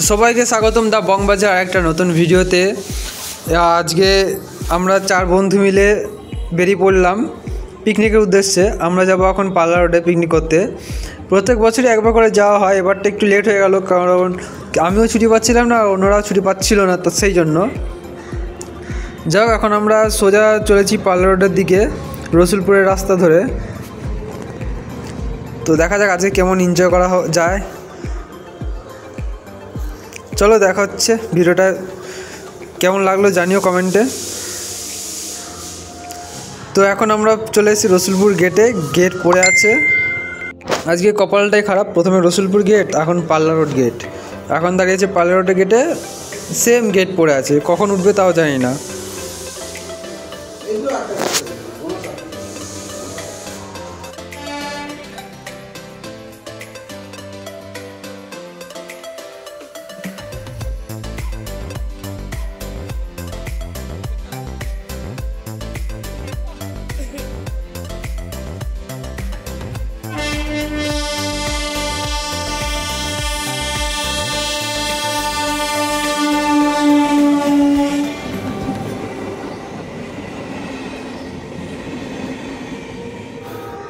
সবাইকে স্বাগতম দা বংবাজার একটা নতুন ভিডিওতে। আজকে আমরা 4 বন্ধু মিলে বেরিয়ে পড়লাম পিকনিকের উদ্দেশ্যে। আমরা যাব এখন পাল্লা রোডে পিকনিক করতে। প্রত্যেক বছরই একবার করে যাওয়া হয়, এবারটা একটু লেট হয়ে গেল কারণ আমিও ছুটি পাচ্ছিলাম না, অন্যরাও ছুটি পাচ্ছিল না, তো সেই জন্য। যাই হোক, এখন আমরা সোজা চলেছি পাল্লা রোডের দিকে রসুলপুরের রাস্তা ধরে। তো দেখা যাক আজকে কেমন এনজয় করা যায়। চলো দেখা হচ্ছে। ভিডিওটা কেমন লাগলো জানিও কমেন্টে। তো এখন আমরা চলে এসেছি রসুলপুর গেটে। গেট পড়ে আছে, আজকে কপালটাই খারাপ। প্রথমে রসুলপুর গেট, এখন পাল্লা রোড গেট। এখন দাঁড়িয়েছে পাল্লা রোডের গেটে, সেম গেট পড়ে আছে, কখন উঠবে তাও জানি না।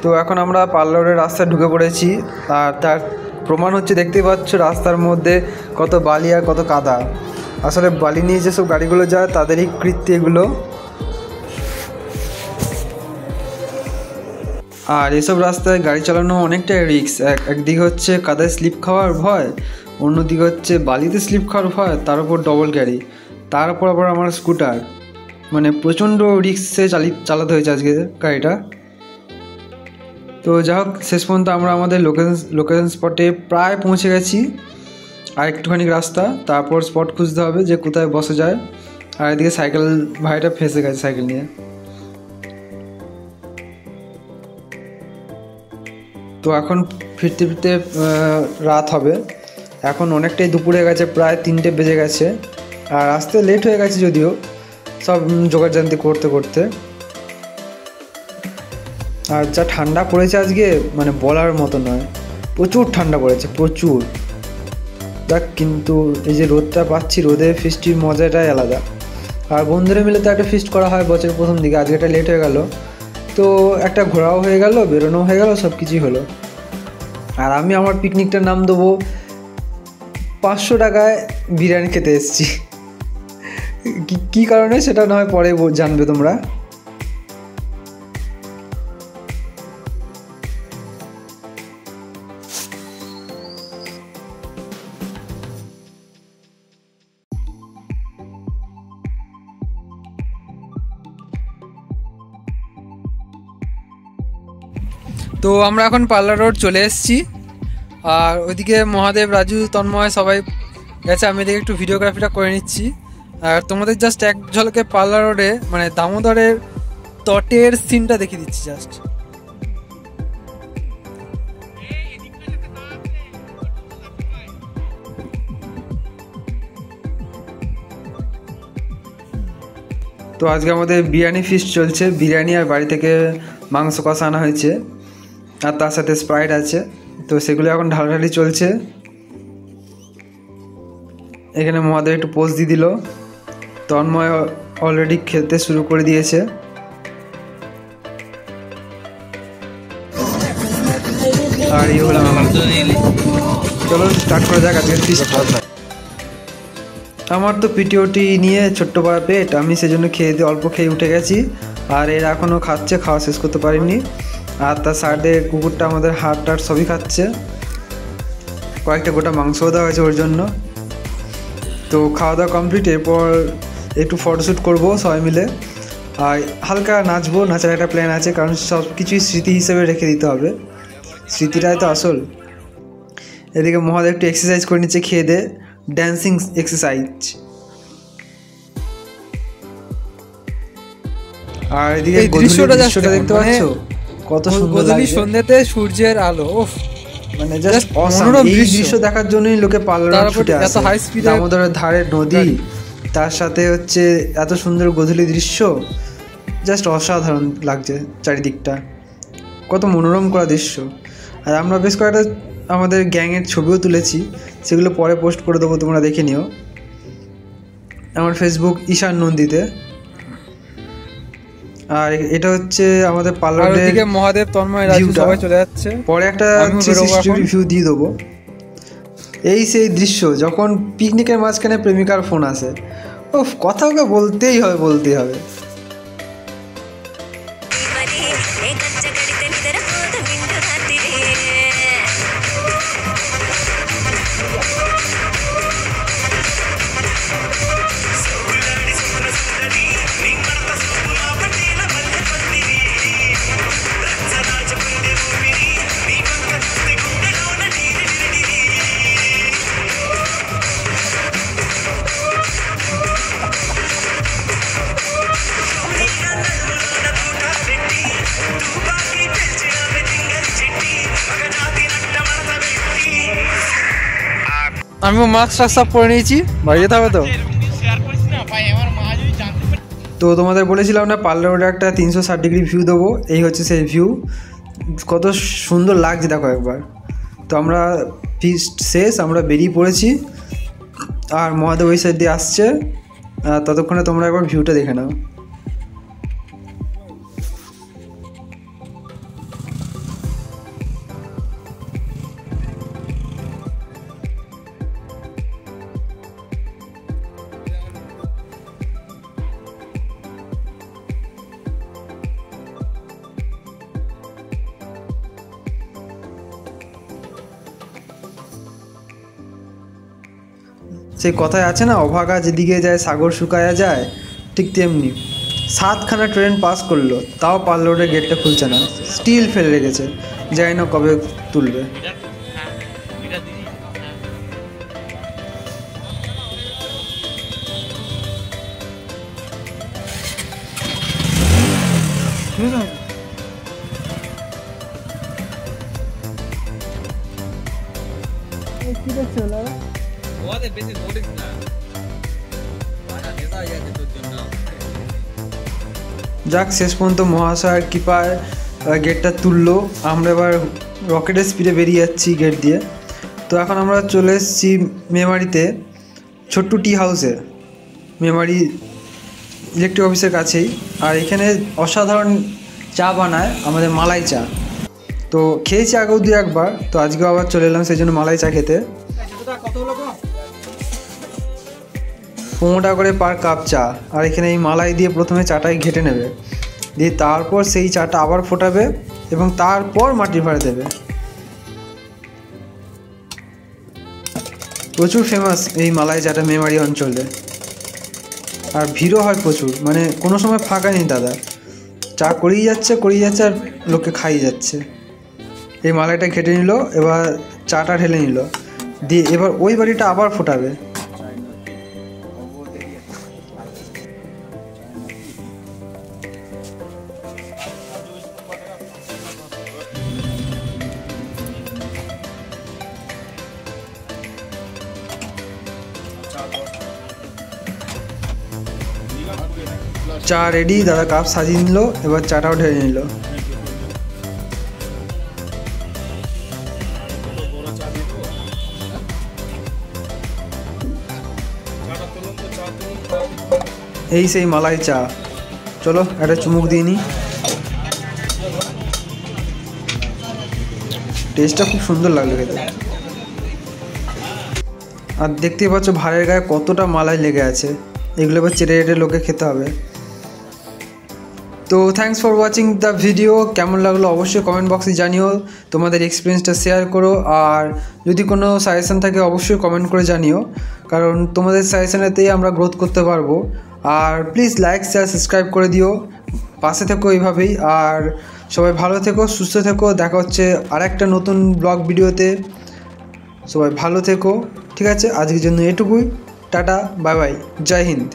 তো এখন আমরা পাল্লা রোডের রাস্তায় ঢুকে পড়েছি, আর তার প্রমাণ হচ্ছে দেখতেই পাচ্ছ রাস্তার মধ্যে কত বালি আর কত কাদা। আসলে বালি নিয়ে যেসব গাড়িগুলো যায় তাদেরই কৃত্য এগুলো। আর এসব রাস্তায় গাড়ি চালানো অনেকটাই রিস্ক। একদিকে হচ্ছে কাদায় স্লিপ খাওয়ার ভয়, অন্যদিকে হচ্ছে বালিতে স্লিপ খাওয়ার ভয়, তার উপর ডবল গাড়ি, তার উপর আবার আমার স্কুটার। মানে প্রচণ্ড রিস্কে চালাতে হয়েছে আজকে গাড়িটা। তো যাই হোক, শেষ পর্যন্ত আমরা আমাদের লোকেশন স্পটে প্রায় পৌঁছে গেছি। আর একটুখানি রাস্তা, তারপর স্পট খুঁজতে হবে যে কোথায় বসে যায়। আর এদিকে সাইকেল ভাইটা ফেঁসে গেছে সাইকেল নিয়ে। তো এখন ফিরতে ফিরতে রাত হবে, এখন অনেকটাই দুপুরে গেছে, প্রায় 3টে বেজে গেছে। আর আসতে লেট হয়ে গেছে যদিও, সব জোগাড়জান্তি করতে করতে। আর যা ঠান্ডা পড়েছে আজকে, মানে বলার মতো নয়, প্রচুর ঠান্ডা পড়েছে, প্রচুর। দেখ, কিন্তু এই যে রোদটা পাচ্ছি, রোদে ফিস্টির মজাটাই আলাদা। আর বন্ধুরা মিলে তো একটা ফিস্ট করা হয় বছরের প্রথম দিকে, আজকে এটা লেট হয়ে গেল, তো একটা ঘোরাও হয়ে গেল, বেরোনো হয়ে গেল, সব কিছুই হলো। আর আমি আমার পিকনিকটার নাম দেবো 500 টাকায় বিরিয়ানি খেতে এসেছি। কী কারণে সেটা না হয় পরে জানবে তোমরা। তো আমরা এখন পাল্লা রোড চলে এসেছি, আর ওইদিকে মহাদেব, রাজু, তন্ময় সবাই গেছে। আমি এদিকে একটু ভিডিওগ্রাফিটা করে নিচ্ছি। আর তোমাদের জাস্ট এক ঝলকে পাল্লা রোডে মানে দামোদরের তটের সিনটা দেখিয়ে দিচ্ছি জাস্ট। তো আজকে আমাদের বিরিয়ানি ফিস্ট চলছে, বিরিয়ানি আর বাড়ি থেকে মাংস কষা আনা হয়েছে, আর তার সাথে স্প্রাইট আছে। তো সেগুলো এখন ঢালাঢালি চলছে। এখানে মহাদেব একটু পোজ দিয়ে দিল, তন্ময় অলরেডি খেতে শুরু করে দিয়েছে। আর এই হলাম আমার। চলো স্টার্ট করা যাক আজকের ফিস্ট। আমার তো পিটিওটি নিয়ে ছোট্ট পাড়া পেট, আমি সেজন্য অল্প খেয়ে উঠে গেছি। আর এরা এখনও খাচ্ছে, খাওয়া শেষ করতে পারিনি। আর তার সাইডে কুকুরটা আমাদের হাড় টাড় সবই খাচ্ছে, কয়েকটা গোটা মাংসও দেওয়া হয়েছে ওর জন্য। তো খাওয়া দাওয়া কমপ্লিট, এরপর একটু ফটোশ্যুট করবো সবাই মিলে, আর হালকা নাচবো। নাচার একটা প্ল্যান আছে, কারণ সব কিছুই স্মৃতি হিসেবে রেখে দিতে হবে, স্মৃতিটাই তো আসল। এদিকে মহাদেব একটু এক্সারসাইজ করে নিচ্ছে, খেয়ে দে, ড্যান্সিং এক্সারসাইজ। আর এদিকে দৃশ্যটা দেখতে পাচ্ছ, কত সুন্দর লাগছে সন্ধ্যাতে সূর্যের আলো। মানে জাস্ট মনোরম দৃশ্য দেখার জন্যই লোকে পাল্লা রোড ছুটে আসে। এত হাই স্পিডে দামোদরের ধারে নদী, তার সাথে হচ্ছে এত সুন্দর গোধূলি দৃশ্য, জাস্ট অসাধারণ লাগছে চারিদিকটা, কত মনোরম করা দৃশ্য। আর আমরা বেশ কয়েকটা আমাদের গ্যাংয়ের ছবিও তুলেছি, সেগুলো পরে পোস্ট করে দেবো, তোমরা দেখে নিও আমার ফেসবুক ঈশান নন্দীতে। আর এটা হচ্ছে আমাদের পার্লারের মহাদেব তন্ময় রাজু সবাই চলে যাচ্ছে। পরে একটা 360 রিভিউ দিয়ে দেবো। এই সেই দৃশ্য যখন পিকনিকের মাঝখানে প্রেমিকার ফোন আসে, ও কথা ওকে বলতেই হবে। আমিও মাস্ক সব পরে নিয়েছি, বাড়ি যেতে হবে তো। তো তোমাদের বলেছিলাম না পার্লারে একটা 360 ডিগ্রি ভিউ দেবো, এই হচ্ছে সেই ভিউ। কত সুন্দর লাগছে দেখো একবার। তো আমরা ফিস্ট শেষ, আমরা বেরিয়ে পড়েছি, আর মহাদেব ওই সাইড দিয়ে আসছে। ততক্ষণে তোমরা একবার ভিউটা দেখে নাও। সেই কথায় আছে না, অভাগা যেদিকে যায় সাগর শুকায়া যায়, ঠিক তেমনি 7খানা ট্রেন পাস করলো, তাও পার্লারের গেটটা খুলছে না, স্টিল ফেলে রেখেছে, জানি না কবে তুলবে। যাক, শেষ পর্যন্ত মহাশয়ের কৃপায় গেটটা তুললো। আমরা এবার রকেটের স্পিডে বেরিয়ে যাচ্ছি গেট দিয়ে। তো এখন আমরা চলে এসেছি মেমারিতে ছোট্ট টি হাউসে, মেমারি ইলেকট্রিক অফিসের কাছেই। আর এখানে অসাধারণ চা বানায়, আমাদের মালাই চা। তো খেয়েছি আগেও 2-1বার, তো আজকেও আবার চলে এলাম সেই জন্য মালাই চা খেতে। 15 টাকা করে পার কাপ চা। আর এখানে এই মালাই দিয়ে প্রথমে চাটাই ঘেটে নেবে, দিয়ে তারপর সেই চাটা আবার ফোটাবে এবং তারপর মাটির ভাঁড়ে দেবে। প্রচুর ফেমাস এই মালাই চাটা মেমারি অঞ্চলে, আর ভিড়ও হয় প্রচুর, মানে কোনো সময় ফাঁকা নেই দাদা, চা করেই যাচ্ছে আর লোককে খাইয়ে যাচ্ছে। এই মালাইটা ঘেটে নিল, এবার চাটা ঢেলে নিল, দিয়ে এবার ওই বাড়িটা আবার ফোটাবে। চা রেডি, দাদা কাপ সাজিয়ে নিল, এবার চাটাও ঢেলে নিল। এই সেই মালাই চা, চলো একটা চুমুক দিয়ে নিই। টেস্টটা খুব সুন্দর লাগলো খেতে। আর দেখতেই পাচ্ছ ভাঁড়ের গায়ে কতটা মালাই লেগে আছে, এগুলো এবার চেটে লোকে খেতে হবে। তো thanks for watching the video. কেমন লাগলো অবশ্যই কমেন্ট বক্সে জানিও, তোমাদের এক্সপিরিয়েন্সটা শেয়ার করো। আর যদি কোনো সাজেশান থাকে অবশ্যই কমেন্ট করে জানিও, কারণ তোমাদের সাজেশানেতেই আমরা গ্রোথ করতে পারবো। আর প্লিজ লাইক শেয়ার সাবস্ক্রাইব করে দিও, পাশে থেকো এইভাবেই। আর সবাই ভালো থেকো, সুস্থ থেকো, দেখা হচ্ছে আরেকটা নতুন ব্লগ ভিডিওতে। সবাই ভালো থেকো, ঠিক আছে? আজকের জন্য এটুকুই, টাটা, বাই বাই, জয় হিন্দ।